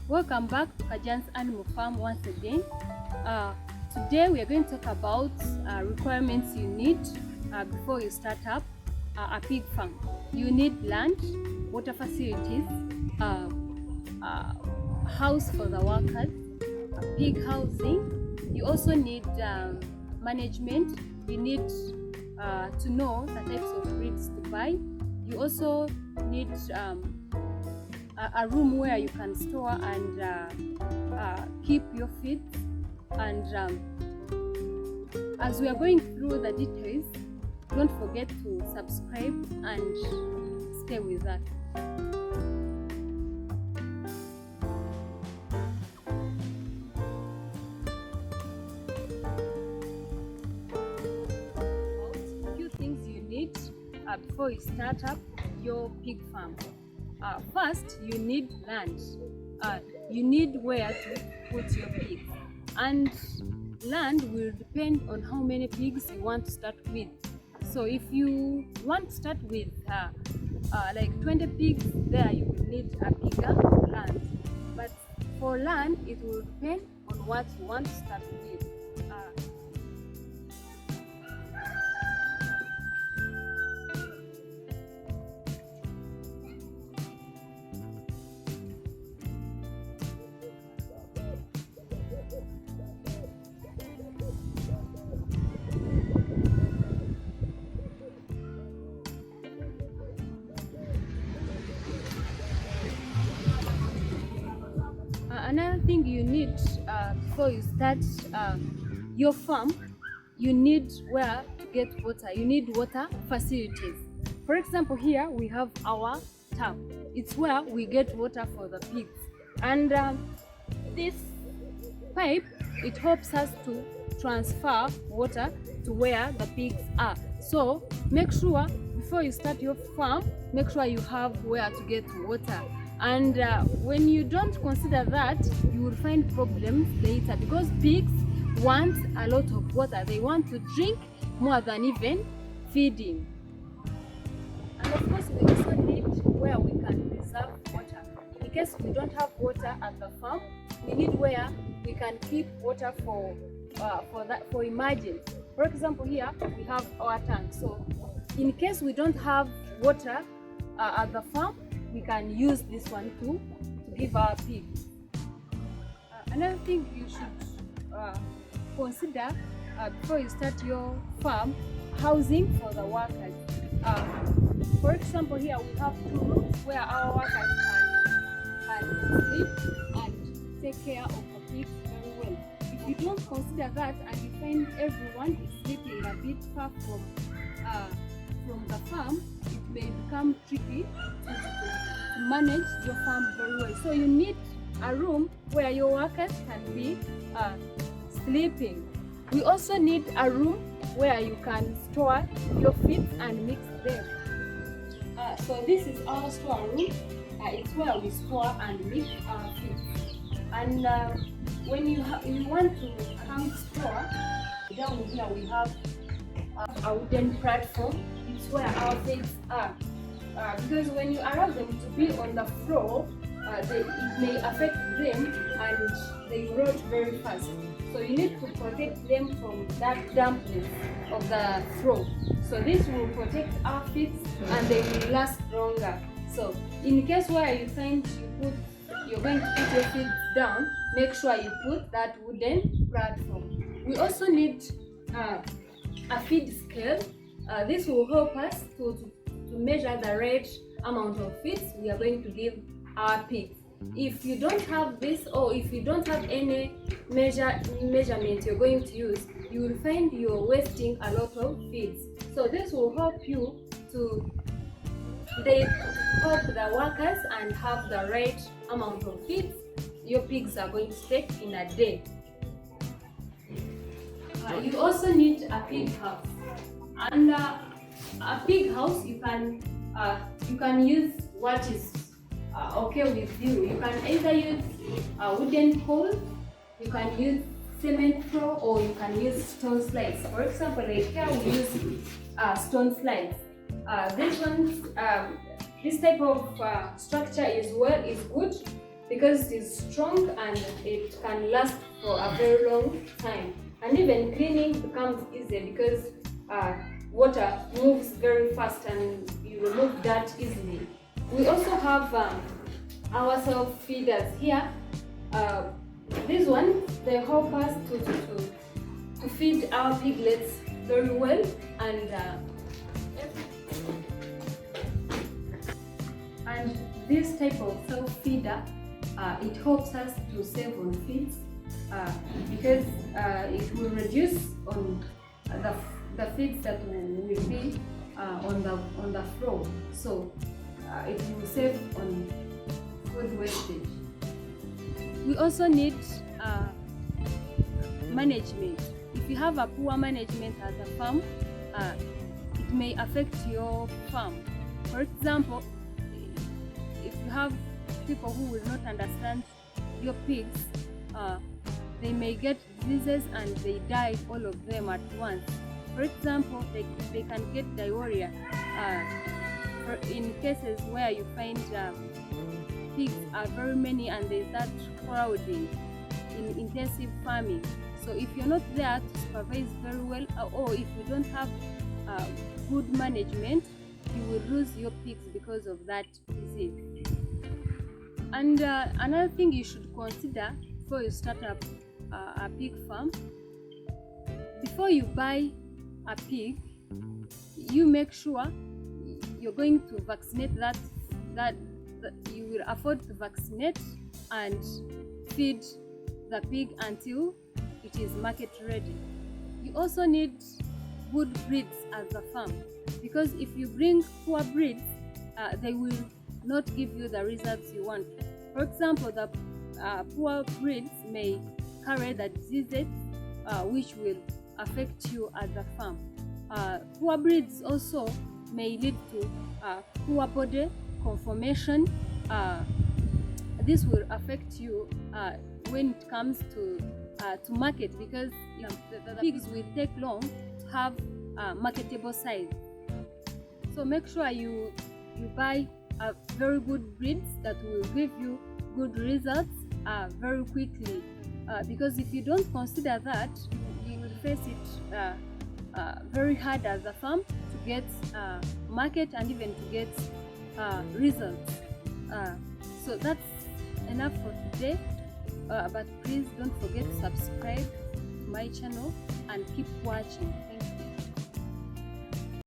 Welcome back to Kajan's Animal Farm once again. Today we are going to talk about requirements you need before you start up a pig farm. You need land, water facilities, house for the workers, pig housing. You also need management. You need to know the types of breeds to buy. You also need a room where you can store and keep your feed. And as we are going through the details, don't forget to subscribe and stay with us. A few things you need before you start up your pig farm. First, you need land. You need where to put your pigs, and land will depend on how many pigs you want to start with. So if you want to start with like 20 pigs, there you will need a bigger land. But for land, it will depend on what you want to start with. Another thing you need before you start your farm, you need where to get water. You need water facilities. For example, here we have our tap. It's where we get water for the pigs. And this pipe, it helps us to transfer water to where the pigs are. So make sure before you start your farm, make sure you have where to get water. And when you don't consider that, you will find problems later, because pigs want a lot of water. They want to drink more than even feeding. And of course, we also need where we can reserve water. In case we don't have water at the farm, we need where we can keep water for emergency. For example, here we have our tank. So in case we don't have water at the farm, we can use this one to give our pigs. Another thing you should consider before you start your farm, housing for the workers. For example, here we have 2 rooms where our workers can sleep and take care of the pigs very well. If you don't consider that and you find everyone is sleeping a bit far from the farm, it may become tricky to manage your farm very well. So you need a room where your workers can be sleeping. We also need a room where you can store your feeds and mix them. So this is our store room. It's where we store and mix our feeds. And when you want to hang store, down here we have a wooden platform. It's where our feeds are. Because when you allow them to be on the floor, it may affect them and they rot very fast. So you need to protect them from that dampness of the floor. So this will protect our feet and they will last longer. So in case where you find you're going to put your feet down, make sure you put that wooden platform. We also need a feed scale. This will help us to measure the right amount of feeds we are going to give our pigs. If you don't have this, or if you don't have any measurement you're going to use, you will find you're wasting a lot of feeds. So this will help you to help the workers and have the right amount of feeds your pigs are going to take in a day. You also need a pig house. And a pig house, you can use what is okay with you. You can either use a wooden pole, you can use cement floor, or you can use stone slides. For example, like here we use stone slides. This type of structure is good because it is strong and it can last for a very long time. And even cleaning becomes easier because water moves very fast and you remove dirt easily. We also have our self feeders here. These ones, they help us to feed our piglets very well, and this type of self feeder, it helps us to save on feeds because it will reduce on the feeds that will be on the floor. So it will save on food wastage. We also need management. If you have a poor management at the farm, it may affect your farm. For example, if you have people who will not understand your pigs, they may get diseases and they die, all of them at once. For example, they can get diarrhea in cases where you find pigs are very many and there's that crowding in intensive farming. So if you're not there to supervise very well, or if you don't have good management, you will lose your pigs because of that disease. And another thing you should consider before you start up a pig farm, before you buy a pig, you make sure you're going to vaccinate that you will afford to vaccinate and feed the pig until it is market ready. You also need good breeds as a farm, because if you bring poor breeds, they will not give you the results you want. For example, the poor breeds may carry the diseases which will affect you at the farm. Poor breeds also may lead to poor body conformation. This will affect you when it comes to market, because the pigs will take long to have marketable size. So make sure you buy very good breeds that will give you good results very quickly, because if you don't consider that, you will face it very hard as a farm to get market and even to get results. So that's enough for today, but please don't forget to subscribe to my channel and keep watching.